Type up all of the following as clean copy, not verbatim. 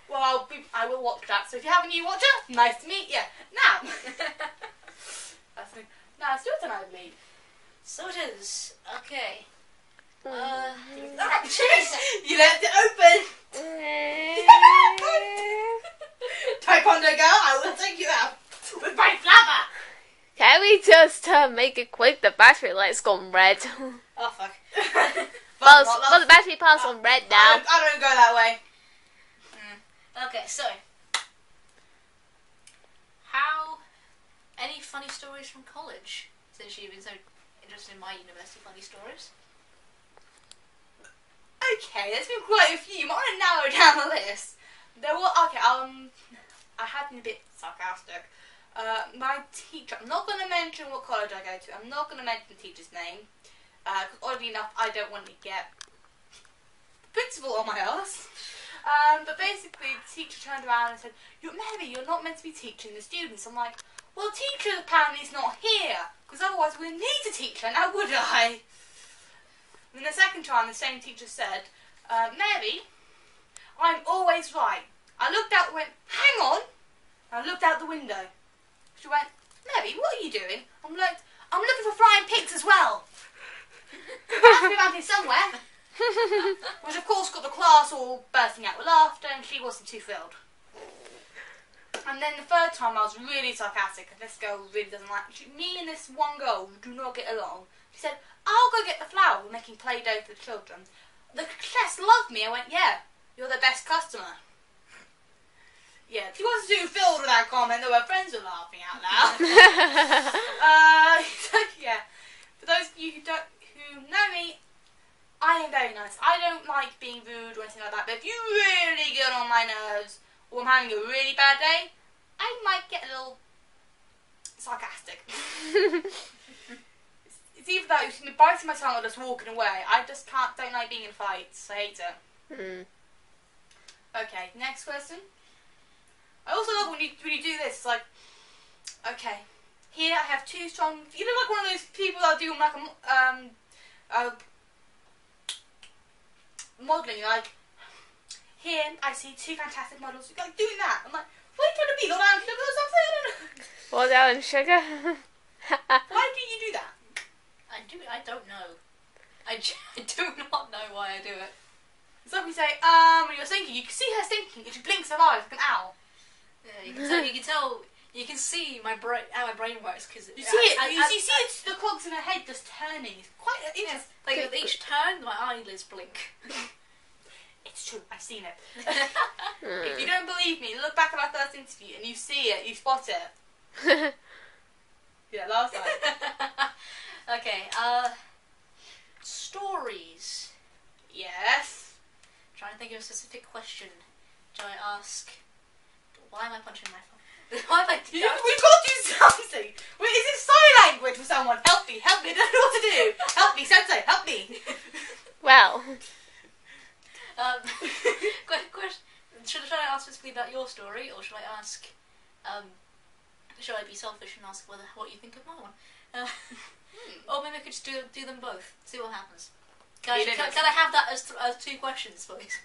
Well, I will watch that. So if you have a new watcher, nice to meet you. Now, now it's your turn, I believe. So it is. Okay. Jeez, you left it open. Taekwondo girl, I will take you out with my flapper. Can we just make it quick? The battery light's gone red. Oh fuck. Well, the battery part's on red now. I don't go that way. Okay, so any funny stories from college? Since you've been so interested in my university funny stories. Okay, there's been quite a few. You might want to narrow down the list. There were I have been a bit sarcastic. My teacher. I'm not going to mention what college I go to. I'm not going to mention the teacher's name. Because oddly enough, I don't want to get the principal on my ass. But basically, the teacher turned around and said, Mary, you're not meant to be teaching the students. I'm like, well, the teacher apparently is not here. Because otherwise we wouldn't need a teacher, now would I? And then the second time, the same teacher said, Mary, I'm always right. I looked out and went, hang on. And I looked out the window. She went, Mary, what are you doing? I'm looking for flying pigs as well. Has to be around here somewhere. Which of course got the class all bursting out with laughter, and she wasn't too thrilled. And then the third time I was really sarcastic, and this girl really doesn't like me and this one girl do not get along. She said, I'll go get the flour, we're making Play-Doh for the children. The class loved me. I went, yeah, you're the best customer. Yeah, she wasn't too thrilled with that comment, though her friends were laughing out loud. Yeah, for those of you who know me, I am very nice. I don't like being rude or anything like that, but if you really get on my nerves, or I'm having a really bad day, I might get a little sarcastic. It's either that, you see me biting my tongue or just walking away. I just don't like being in fights. I hate it. Okay, next question. I also love when you do this, it's like, okay, here I have two strong, you look like one of those people that do like modelling, like, here I see two fantastic models, like doing that. I'm like, what are you trying to be, Lord Alan Sugar or something? I don't know. Lord Alan Sugar? Why do you do that? I don't know. I do not know why I do it. Somebody say, when you're thinking, you can see her thinking, she blinks her eyes like an owl. Yeah, you can see how my brain works, because you see the cogs in her head just turning. It's quite interesting. Like with each turn, my eyelids blink. It's true, I've seen it. If you don't believe me, look back at our first interview and you see it, you spot it. Yeah, last time. Okay, stories. Yes. I'm trying to think of a specific question. Shall I ask? Why am I punching my phone? Why am I doing that? We've got to do something! Wait, is it sign language for someone? Help me, I don't know what to do! Help me, Sensei, help me! Well. Question. Should I ask specifically about your story, or should I ask, should I be selfish and ask what you think of my one? Or maybe I could just do them both, see what happens. Can I have that as two questions, please?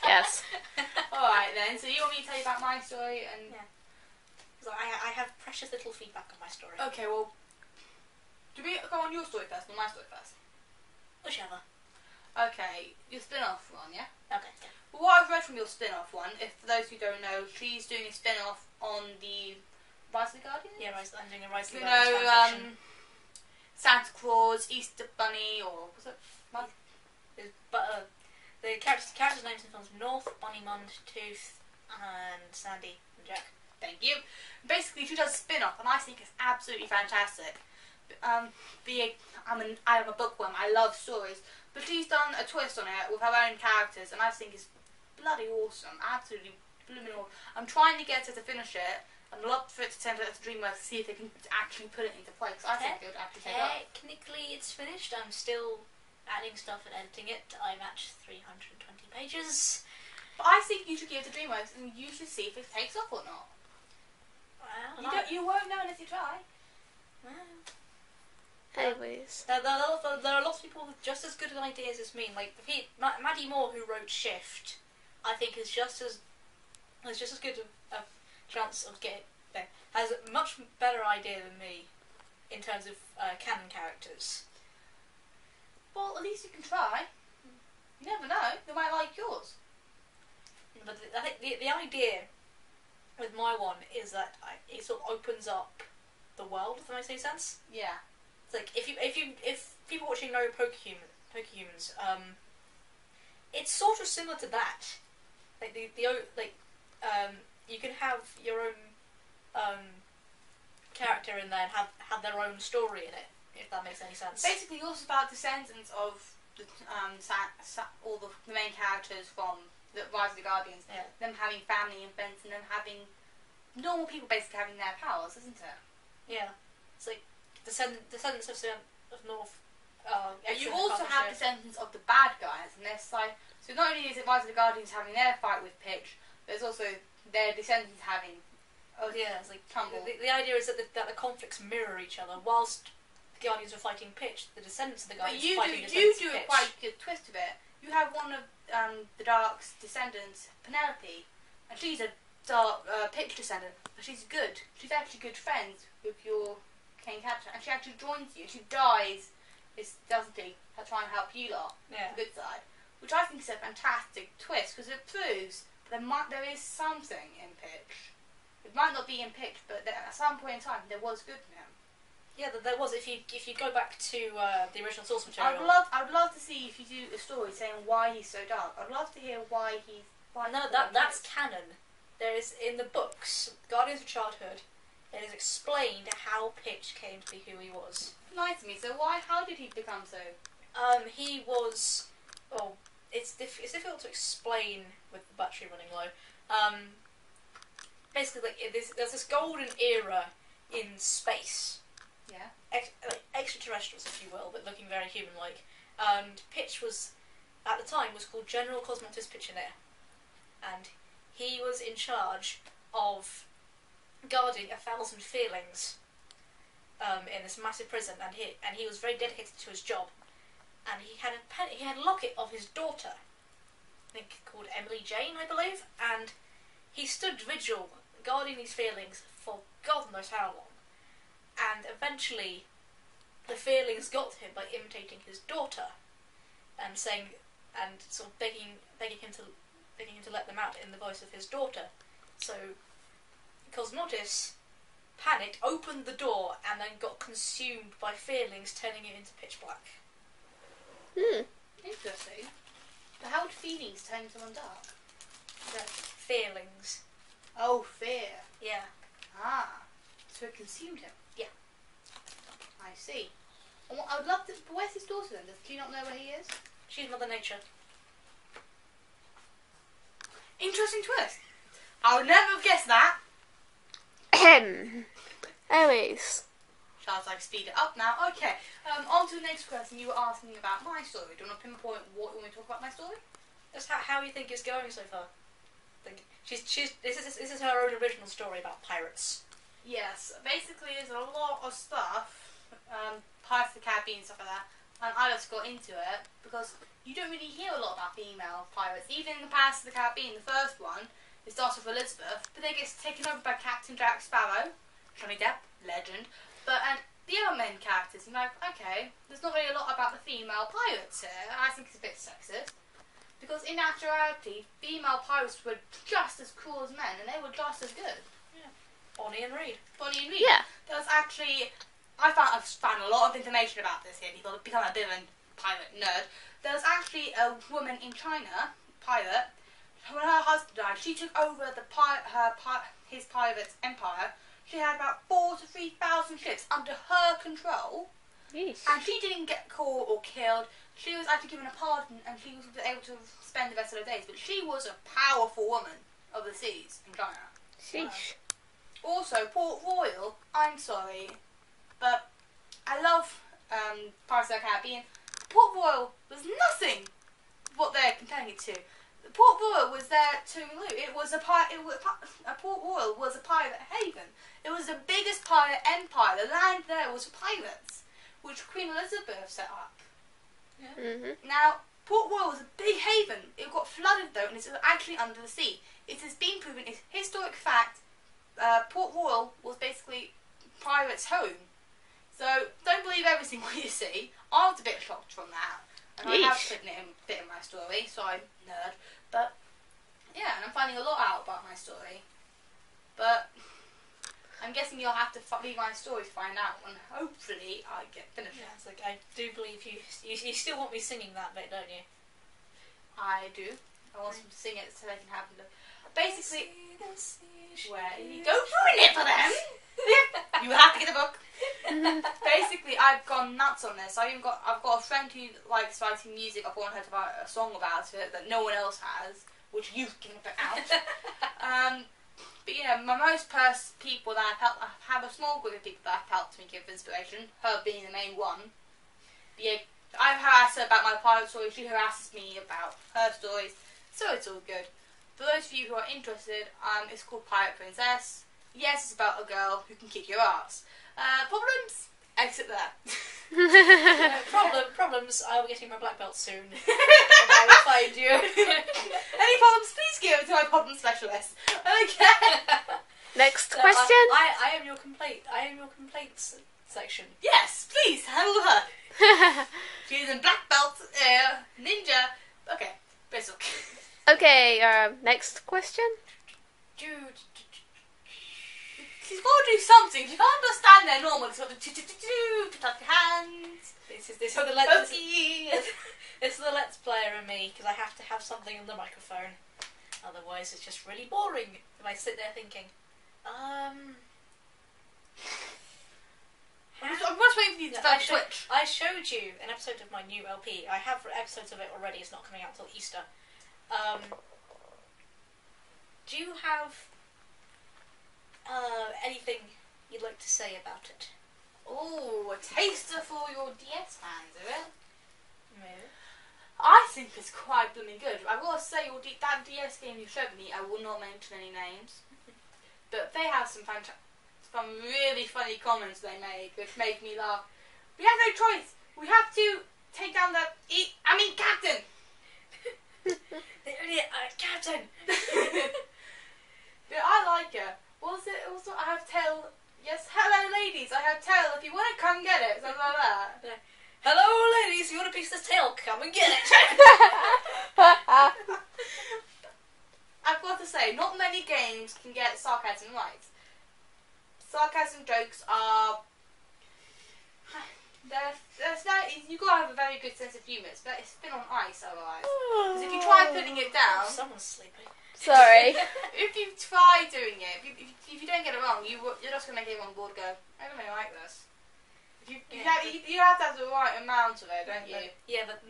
Yes. Alright then, so you want me to tell you about my story and... Yeah. Because I have precious little feedback on my story. Okay, well... Do we go on your story first or my story first? Whichever. Okay, your spin-off one, yeah? Okay, yeah. Well, what I've read from your spin-off one, for those who don't know, she's doing a spin-off on the Rise of the Guardians? Yeah, I'm doing a Rise of the Guardians fanfiction. Santa Claus, Easter Bunny, or... was it? But the characters' names in the films: North, Bunnymund, Tooth, and Sandy and Jack. Thank you. Basically, she does a spin-off, and I think it's absolutely fantastic. I am a bookworm. I love stories, but she's done a twist on it with her own characters, and I think it's bloody awesome. Absolutely blooming awesome. I'm trying to get her to finish it. I'd love for it to send it to DreamWorks to see if they can actually put it into play. Because I think it would actually take off. Technically, it's finished. I'm still adding stuff and editing it. I'm at 320 pages. But I think you should give it to DreamWorks and you should see if it takes off or not. Well, you won't know unless you try. Well, anyways. There are lots of people with just as good ideas as me. Like Maddie Moore, who wrote Shift, I think is just as There's just as good a chance of getting there. Has a much better idea than me in terms of canon characters. Well, at least you can try. You never know. They might like yours. But I think the idea with my one is that it sort of opens up the world. If that makes any sense. Yeah. It's like if people watching know Pokehumans, it's sort of similar to that. Like you can have your own character in there and have their own story in it. If that makes any sense. Basically, also about descendants of the all the main characters from the Rise of the Guardians. Yeah. Them having family and friends, and them having normal people basically having their powers, isn't it? Yeah. It's like descendants of North. And you also have descendants of the bad guys, and there's like so not only is it Rise of the Guardians having their fight with Pitch, there's also their descendants having. Yeah, it's like tumble. The idea is that the conflicts mirror each other. Whilst the Guardians are fighting Pitch, the descendants of the Guardians are fighting you descendants do of a Pitch. quite good twist of it. You have one of the Dark's descendants, Penelope, and she's a Dark Pitch descendant, but she's good. She's actually good friends with your main character, and she actually joins you. She dies, doesn't she? Trying to help you lot, Yeah. the good side, which I think is a fantastic twist because it proves there is something in Pitch. It might not be in Pitch, but at some point in time there was good in him. Yeah, there was. If you go back to the original source material, I'd love to see if you do a story saying why he's so dark. I'd love to hear why he's. That's canon. There is in the books, Guardians of Childhood. It is explained how Pitch came to be who he was. Nice to me. So how did he become so? He was. Well, it's difficult to explain with the battery running low. Basically, like there's this golden era in space. Yeah. Like extraterrestrials, if you will, but looking very human-like. And Pitch was, at the time, was called General Cosmonautus Pitchonaire, and he was in charge of guarding 1,000 feelings in this massive prison, and he was very dedicated to his job. And he had a locket of his daughter, I think called Emily Jane, I believe, and he stood vigil guarding these feelings for God knows how long. And eventually, the feelings got to him by imitating his daughter, and saying, and sort of begging him to let them out in the voice of his daughter. So, Cosmonautus panicked, opened the door, and then got consumed by feelings, turning it into pitch black. Interesting. But how would feelings turn someone dark? Feelings. Oh, fear. Yeah. So it consumed him. Yeah. I see. I would love to. But where's his daughter then? Does she not know where he is? She's Mother Nature. Interesting twist. I would never have guessed that. Anyways. Shall I speed it up now? Okay. On to the next question. You were asking about my story. Do you want to pinpoint what you want me to talk about my story? That's how you think it's going so far. This is her own original story about pirates. Yes. Basically, there's a lot of stuff. Pirates of the Caribbean and stuff like that. And I just got into it because you don't really hear a lot about female pirates. Even in the Pirates of the Caribbean, the first one, it starts with Elizabeth, but then gets taken over by Captain Jack Sparrow, Johnny Depp, legend. But the other main characters, you're like, okay, there's not really a lot about the female pirates here, and I think it's a bit sexist. Because in actuality, female pirates were just as cool as men, and they were just as good. Yeah. Bonnie and Reed. Bonnie and Reed. Yeah. There was actually, I've found a lot of information about this here. You've got to become a bit of a pirate nerd. There was actually a woman in China, pirate. When her husband died, she took over his pirate empire. She had about 4,000 to 3,000 ships under her control. Yeesh. And she didn't get caught or killed. She was actually given a pardon, and she was able to spend the rest of her days. But she was a powerful woman of the seas in China. Sheesh. Also, Port Royal, I'm sorry, but I love Pirates of the Caribbean. Port Royal was nothing what they're comparing it to. Port Royal was there to loot. Port Royal was a pirate haven. It was the biggest pirate empire. The land there was for pirates, which Queen Elizabeth set up. Mhm. Now, Port Royal was a big haven. It got flooded though, and it's actually under the sea. It has been proven it's Port Royal was basically pirates' home. So don't believe everything what you see. I was a bit shocked from that. And I have Yeesh. written it in a bit in my story, so I'm a nerd. But yeah, and I'm finding a lot out about my story. But I'm guessing you'll have to read my story to find out, and hopefully I get finished. Yeah, it's like, I do believe you still want me singing that bit, don't you? I do. I want them to sing it so they can have the. Basically, where you go ruin it for them. You will have to get a book. Basically, I've gone nuts on this. I've got a friend who likes writing music. I want her to write a song about it that no one else has, which you can put out. But yeah, most people that I have a small group of people that have helped me give inspiration. Her being the main one. But yeah, I've harassed her about my pirate story. She harasses me about her stories. So it's all good. For those of you who are interested, it's called Pirate Princess. Yes, it's about a girl who can kick your ass. Problems? Exit there. Problems. I'll be getting my black belt soon. And I will find you. Any problems? Please give it to my problem specialist. Okay. Next So, question. I am your complaint. I am your complaints section. Yes, please handle her. She's in black belt, ninja. Okay, Bristol. Okay, next question. Dude. She's got to do something. She can't just stand there normal. She's got to clap your hands. This is the let's. Okay. It's the let's player in me because I have to have something on the microphone. Otherwise, it's just really boring if I sit there thinking. I'm just waiting for you to start Twitch. I showed you an episode of my new LP. I have episodes of it already. It's not coming out till Easter. Do you have anything you'd like to say about it? Oh, a taster for your DS fans, is it? No. I think it's quite blooming good. I will say, that DS game you showed me, I will not mention any names, but they have some really funny comments they made, which make me laugh. We have no choice. We have to take down the captain. Captain. But I like her. What was it? Also, I have tail. Yes, hello ladies. I have tail. If you want to come get it, something like that. Hello, ladies. You want a piece of tail? Come and get it. I've got to say, not many games can get sarcasm right. Sarcasm jokes are. You've got to have a very good sense of humour. But it's been on ice otherwise. Because if you try putting it down. Someone's sleeping. Sorry. If you try doing it, if you don't get it wrong, you're just going to make everyone on board go, I don't really like this. You have to have the right amount of it, don't you? Yeah, but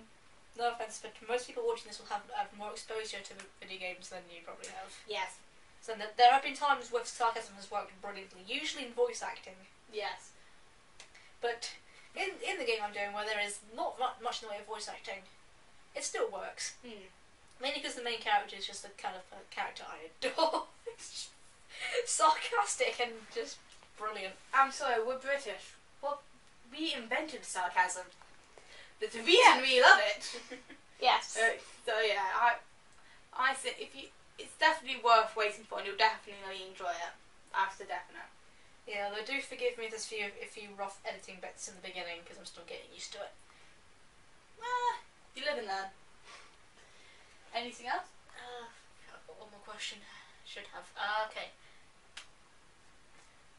no offence, but most people watching this will have more exposure to video games than you probably have. Yes. So there have been times where sarcasm has worked brilliantly, usually in voice acting. Yes. But in the game I'm doing, where there is not much in the way of voice acting, it still works. Mainly because the main character is just the kind of character I adore. It's sarcastic and just brilliant. I'm sorry, we're British. Well, we invented sarcasm. There's a reason we love it. Yes. So yeah, I think it's definitely worth waiting for, and you'll definitely enjoy it. That's the definite. Yeah, though do forgive me this a few rough editing bits in the beginning because I'm still getting used to it. You live and learn. Anything else? I've got one more question. Should have. Okay.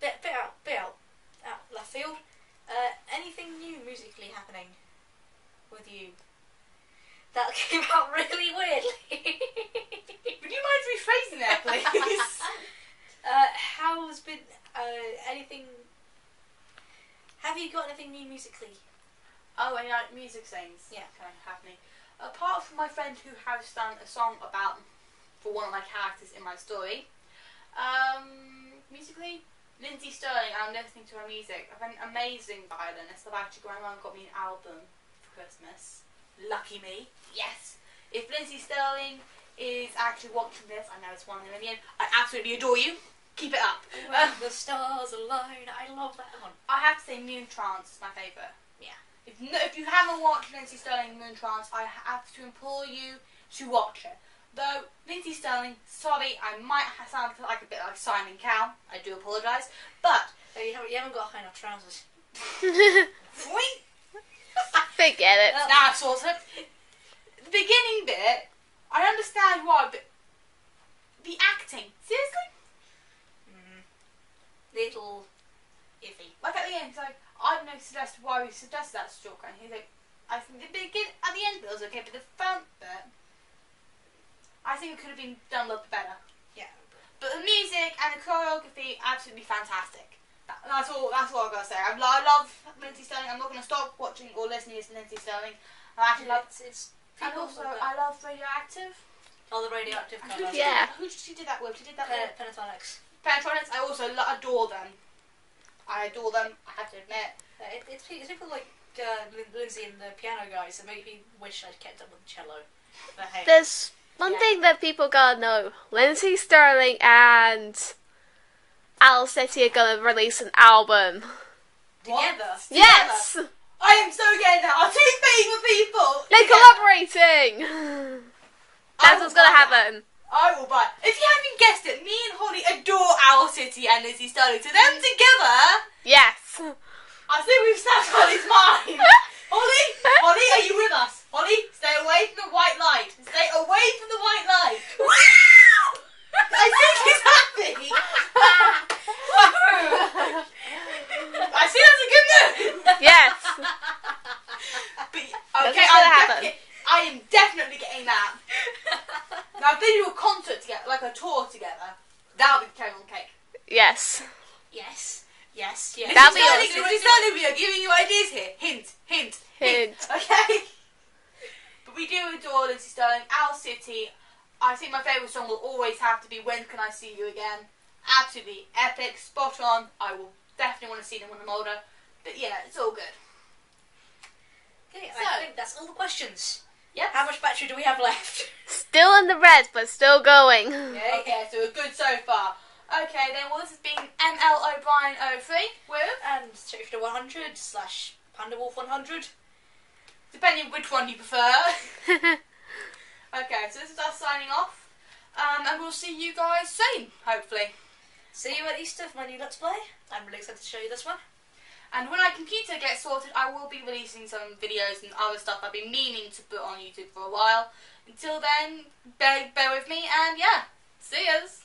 Bit out left field. Anything new musically happening with you? That came out really weirdly. Would you mind rephrasing that, please? How's been anything? Have you got anything new musically? Oh, and like music things. Yeah. Kind of happening. Apart from my friend who has done a song for one of my characters in my story. Musically, Lindsay Sterling. I'm listening to her music. I've an amazing violinist. My mum got me an album for Christmas. Lucky me. Yes. If Lindsay Sterling is actually watching this, I know it's 1 in a million. I absolutely adore you. Keep it up. When the stars align. I love that one. I have to say Moon Trance is my favourite. Yeah. If you haven't watched Lindsay Sterling Moon Trance, I have to implore you to watch it. Though, Lindsay Sterling, sorry, I might sound like a bit like Simon Cowell. I do apologise. But... You haven't got high enough trousers. Forget it. Now it's sorted. The beginning bit, I understand why, but the acting, seriously? Little iffy. Like at the end, he's like, I don't know why we suggested that to Joker, and he's like, I think at the end it was okay, but the front bit, I think it could have been done a little bit better. Yeah. But the music and the choreography, absolutely fantastic. That's all I've got to say. I love Lindsay Sterling. I'm not going to stop watching or listening to Lindsay Sterling. I actually love... And also, I love Radioactive. Oh, the Radioactive cover. Yeah. Who did she do that with? She did that with... Pentatonics. Pentatonics. I also adore them. I adore them, I have to admit. It's people like Lindsay and the piano guys that make me wish I'd kept up with the cello. But hey. There's one thing that people gotta know. Lindsay Sterling and Owl City are gonna release an album. Together? Yes! I am so getting that. Our two favourite people. They're collaborating! That's what's gonna happen. I will buy. If you haven't guessed it, me and Holly adore Owl City and Lindsay Sterling. So them together, Yes. I think we've snapped Holly's mind. Holly, are you with us? Holly, stay away from the white light. Stay away from the white light. I think he's happy. I see that's a good move. Yes. But, That's okay, what's gonna happen. I am definitely getting that. Now, if they do a concert together, like a tour together, that'll be the cherry on the cake. Yes. Yes. That'll be Lindsay awesome. Sterling, we are giving you ideas here. Hint. Okay? But we do adore Lindsay Sterling. Owl City, I think my favourite song will always have to be When Can I See You Again? Absolutely epic, spot on. I will definitely want to see them when I'm older. But yeah, it's all good. Okay, So- I think that's all the questions. Yep. How much battery do we have left? Still in the red, but still going. Okay, so we're good so far. Okay, then, well, this has been ML O'Brien 03 with, And Shifter 100 / Pandawolf 100. depending which one you prefer. Okay, so this is us signing off. And we'll see you guys soon, hopefully. See you at Easter for my new Let's Play. I'm really excited to show you this one. And when our computer gets sorted, I will be releasing some videos and other stuff I've been meaning to put on YouTube for a while. Until then, bear with me, and yeah, see yous.